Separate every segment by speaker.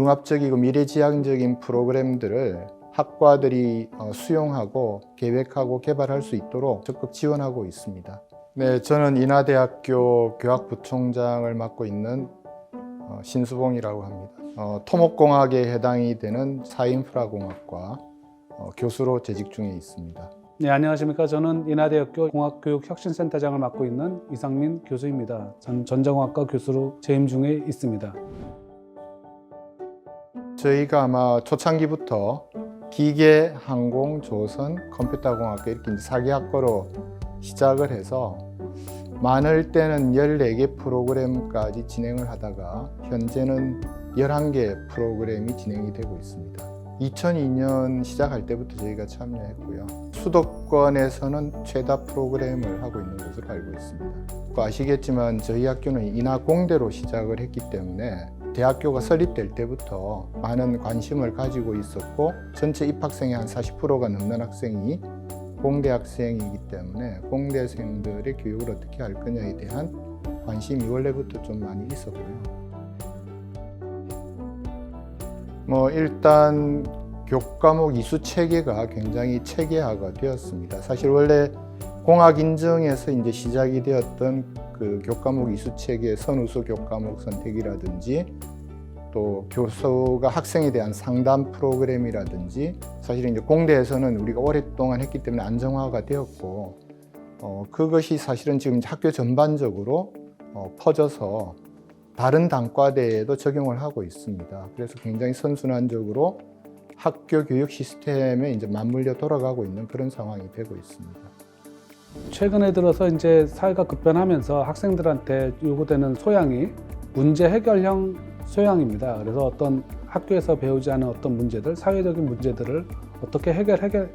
Speaker 1: 융합적이고 미래지향적인 프로그램들을 학과들이 수용하고 계획하고 개발할 수 있도록 적극 지원하고 있습니다. 네, 저는 인하대학교 교학부총장을 맡고 있는 신수봉이라고 합니다. 토목공학에 해당이 되는 사인프라공학과 교수로 재직 중에 있습니다.
Speaker 2: 네, 안녕하십니까. 저는 인하대학교 공학교육혁신센터장을 맡고 있는 이상민 교수입니다. 전 전자공학과 교수로 재임 중에 있습니다.
Speaker 1: 저희가 아마 초창기부터 기계, 항공, 조선, 컴퓨터공학과 이렇게 4개학과로 시작을 해서 많을 때는 14개 프로그램까지 진행을 하다가 현재는 11개 프로그램이 진행이 되고 있습니다. 2002년 시작할 때부터 저희가 참여했고요. 수도권에서는 최다 프로그램을 하고 있는 것으로 알고 있습니다. 아시겠지만 저희 학교는 인하공대로 시작을 했기 때문에 대학교가 설립될 때부터 많은 관심을 가지고 있었고 전체 입학생의 한 40%가 넘는 학생이 공대 학생이기 때문에 공대생들의 교육을 어떻게 할 거냐에 대한 관심이 원래부터 좀 많이 있었고요. 일단 교과목 이수 체계가 굉장히 체계화가 되었습니다. 사실 원래 공학 인증에서 이제 시작이 되었던 그 교과목 이수 체계 선우수 교과목 선택이라든지 또 교수가 학생에 대한 상담 프로그램이라든지 사실 이제 공대에서는 우리가 오랫동안 했기 때문에 안정화가 되었고 그것이 사실은 지금 학교 전반적으로 퍼져서 다른 단과대에도 적용을 하고 있습니다. 그래서 굉장히 선순환적으로 학교 교육 시스템에 이제 맞물려 돌아가고 있는 그런 상황이 되고 있습니다.
Speaker 2: 최근에 들어서 이제 사회가 급변하면서 학생들한테 요구되는 소양이 문제 해결형 소양입니다. 그래서 어떤 학교에서 배우지 않은 어떤 문제들, 사회적인 문제들을 어떻게 해결해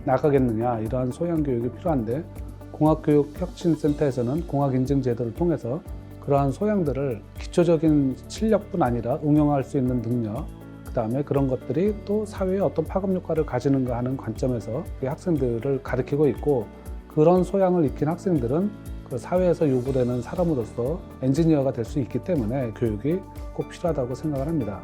Speaker 2: 나가겠느냐 이러한 소양 교육이 필요한데 공학교육혁신센터에서는 공학인증제도를 통해서 그러한 소양들을 기초적인 실력뿐 아니라 응용할 수 있는 능력, 그 다음에 그런 것들이 또 사회에 어떤 파급 효과를 가지는가 하는 관점에서 학생들을 가르치고 있고 그런 소양을 익힌 학생들은 그 사회에서 요구되는 사람으로서 엔지니어가 될 수 있기 때문에 교육이 꼭 필요하다고 생각을 합니다.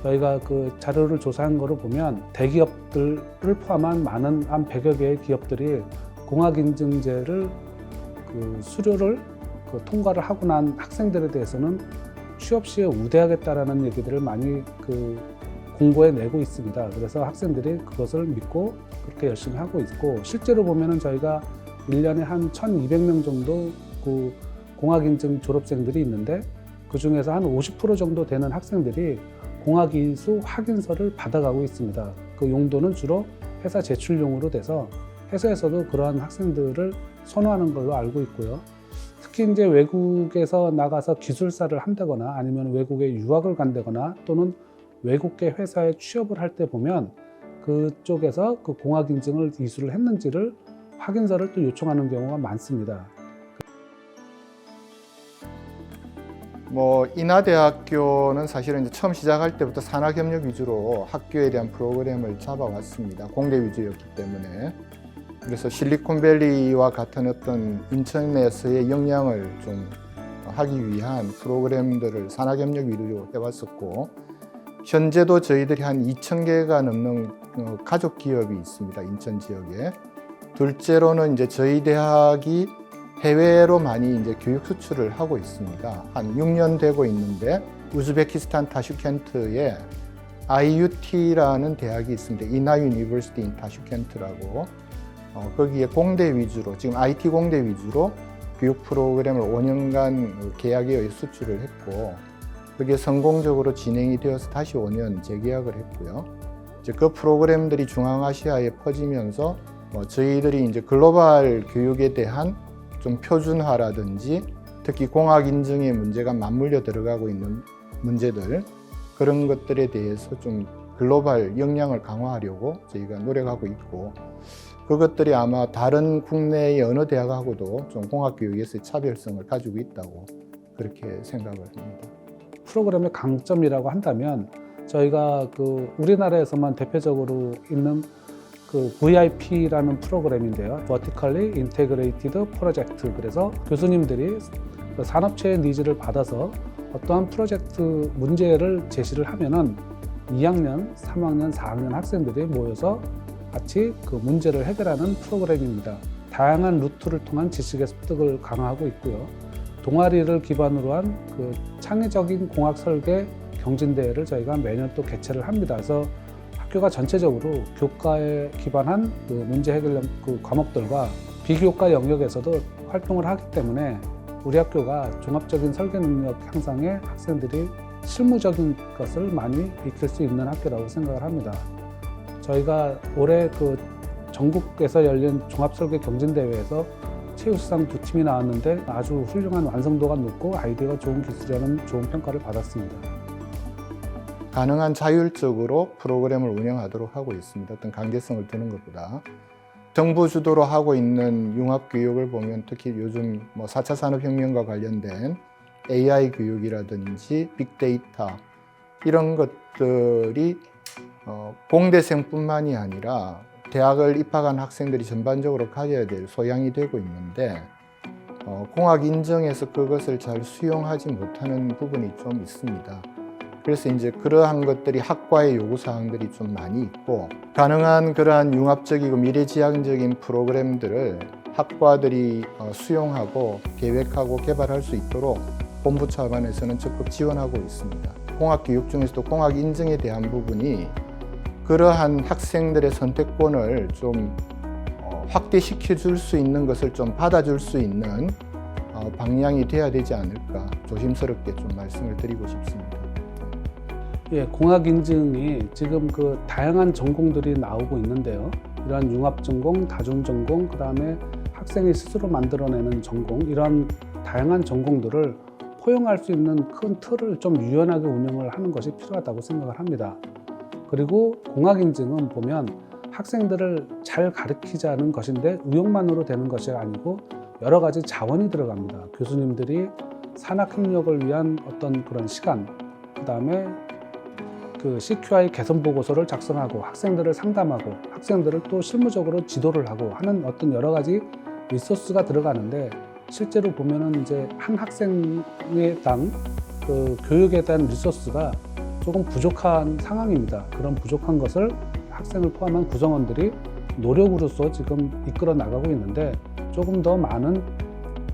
Speaker 2: 저희가 그 자료를 조사한 거를 보면 대기업들을 포함한 많은 한 100여 개의 기업들이 공학인증제를 그 수료를 통과를 하고 난 학생들에 대해서는 취업 시에 우대하겠다라는 얘기들을 많이 공고해 내고 있습니다. 그래서 학생들이 그것을 믿고 그렇게 열심히 하고 있고 실제로 보면은 저희가 1년에 한 1,200명 정도 그 공학인증 졸업생들이 있는데 그 중에서 한 50% 정도 되는 학생들이 공학이수 확인서를 받아가고 있습니다. 그 용도는 주로 회사 제출용으로 돼서 회사에서도 그러한 학생들을 선호하는 걸로 알고 있고요. 특히 이제 외국에서 나가서 기술사를 한다거나 아니면 외국에 유학을 간다거나 또는 외국계 회사에 취업을 할 때 보면 그쪽에서 그 공학인증을 이수를 했는지를 확인서를 또 요청하는 경우가 많습니다.
Speaker 1: 인하대학교는 사실은 이제 처음 시작할 때부터 산학협력 위주로 학교에 대한 프로그램을 잡아왔습니다. 공대 위주였기 때문에. 그래서 실리콘밸리와 같은 어떤 인천에서의 역량을 좀 하기 위한 프로그램들을 산학협력 위주로 해왔었고 현재도 저희들이 한 2,000개가 넘는 가족 기업이 있습니다. 인천 지역에. 둘째로는 이제 저희 대학이 해외로 많이 이제 교육 수출을 하고 있습니다. 한 6년 되고 있는데 우즈베키스탄 타슈켄트에 IUT라는 대학이 있습니다. 인하 유니버시티 인 타슈켄트라고 거기에 공대 위주로 지금 IT 공대 위주로 교육 프로그램을 5년간 계약에 의해 수출을 했고 그게 성공적으로 진행이 되어서 다시 5년 재계약을 했고요. 이제 그 프로그램들이 중앙아시아에 퍼지면서 저희들이 이제 글로벌 교육에 대한 좀 표준화라든지 특히 공학 인증의 문제가 맞물려 들어가고 있는 문제들 그런 것들에 대해서 좀 글로벌 역량을 강화하려고 저희가 노력하고 있고 그것들이 아마 다른 국내의 어느 대학하고도 좀 공학 교육에서의 차별성을 가지고 있다고 그렇게 생각을 합니다.
Speaker 2: 프로그램의 강점이라고 한다면 저희가 우리나라에서만 대표적으로 있는 VIP라는 프로그램인데요. Vertically Integrated Project. 그래서 교수님들이 산업체의 니즈를 받아서 어떠한 프로젝트 문제를 제시를 하면은 2학년, 3학년, 4학년 학생들이 모여서 같이 그 문제를 해결하는 프로그램입니다. 다양한 루트를 통한 지식의 습득을 강화하고 있고요. 동아리를 기반으로 한 그 창의적인 공학 설계 경진대회를 저희가 매년 또 개최를 합니다. 그래서 학교가 전체적으로 교과에 기반한 그 문제 해결 그 과목들과 비교과 영역에서도 활동을 하기 때문에 우리 학교가 종합적인 설계 능력 향상에 학생들이 실무적인 것을 많이 익힐 수 있는 학교라고 생각을 합니다. 저희가 올해 그 전국에서 열린 종합설계 경진대회에서 최우수상 2팀이 나왔는데 아주 훌륭한 완성도가 높고 아이디어가 좋은 기술이라는 좋은 평가를 받았습니다.
Speaker 1: 가능한 자율적으로 프로그램을 운영하도록 하고 있습니다. 어떤 강제성을 두는 것보다. 정부 주도로 하고 있는 융합교육을 보면 특히 요즘 4차 산업혁명과 관련된 AI 교육이라든지 빅데이터 이런 것들이 공대생뿐만이 아니라 대학을 입학한 학생들이 전반적으로 가져야 될 소양이 되고 있는데 공학 인정에서 그것을 잘 수용하지 못하는 부분이 좀 있습니다. 그래서 이제 그러한 것들이 학과의 요구사항들이 좀 많이 있고 가능한 그러한 융합적이고 미래지향적인 프로그램들을 학과들이 수용하고 계획하고 개발할 수 있도록 본부 차원에서는 적극 지원하고 있습니다. 공학교육 중에서도 공학 인증에 대한 부분이 그러한 학생들의 선택권을 좀 확대시켜 줄 수 있는 것을 좀 받아줄 수 있는 방향이 돼야 되지 않을까 조심스럽게 좀 말씀을 드리고 싶습니다.
Speaker 2: 예, 공학 인증이 지금 그 다양한 전공들이 나오고 있는데요. 이러한 융합 전공, 다중 전공, 그다음에 학생이 스스로 만들어내는 전공, 이런 다양한 전공들을 포용할 수 있는 큰 틀을 좀 유연하게 운영을 하는 것이 필요하다고 생각을 합니다. 그리고 공학 인증은 보면 학생들을 잘 가르치자는 것인데 의욕만으로 되는 것이 아니고 여러 가지 자원이 들어갑니다. 교수님들이 산학 협력을 위한 어떤 그런 시간, 그다음에 그 CQI 개선 보고서를 작성하고 학생들을 상담하고 학생들을 또 실무적으로 지도를 하고 하는 어떤 여러 가지 리소스가 들어가는데 실제로 보면은 이제 한 학생당 그 교육에 대한 리소스가 조금 부족한 상황입니다. 그런 부족한 것을 학생을 포함한 구성원들이 노력으로서 지금 이끌어 나가고 있는데 조금 더 많은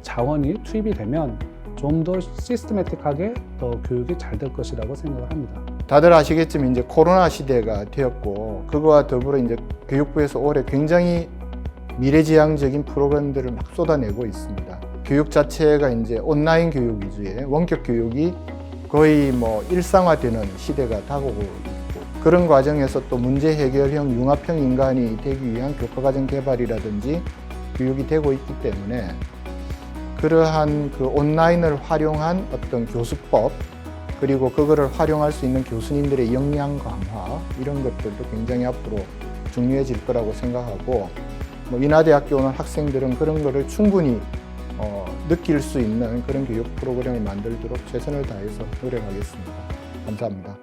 Speaker 2: 자원이 투입이 되면 좀 더 시스테매틱하게 더 교육이 잘 될 것이라고 생각을 합니다.
Speaker 1: 다들 아시겠지만 이제 코로나 시대가 되었고 그거와 더불어 이제 교육부에서 올해 굉장히 미래지향적인 프로그램들을 막 쏟아내고 있습니다. 교육 자체가 이제 온라인 교육 위주의 원격 교육이 거의 일상화되는 시대가 다가오고 있고 그런 과정에서 또 문제 해결형 융합형 인간이 되기 위한 교과과정 개발이라든지 교육이 되고 있기 때문에 그러한 그 온라인을 활용한 어떤 교수법 그리고 그거를 활용할 수 있는 교수님들의 역량 강화 이런 것들도 굉장히 앞으로 중요해질 거라고 생각하고 인하대학교 오는 학생들은 그런 거를 충분히 느낄 수 있는 그런 교육 프로그램을 만들도록 최선을 다해서 노력하겠습니다. 감사합니다.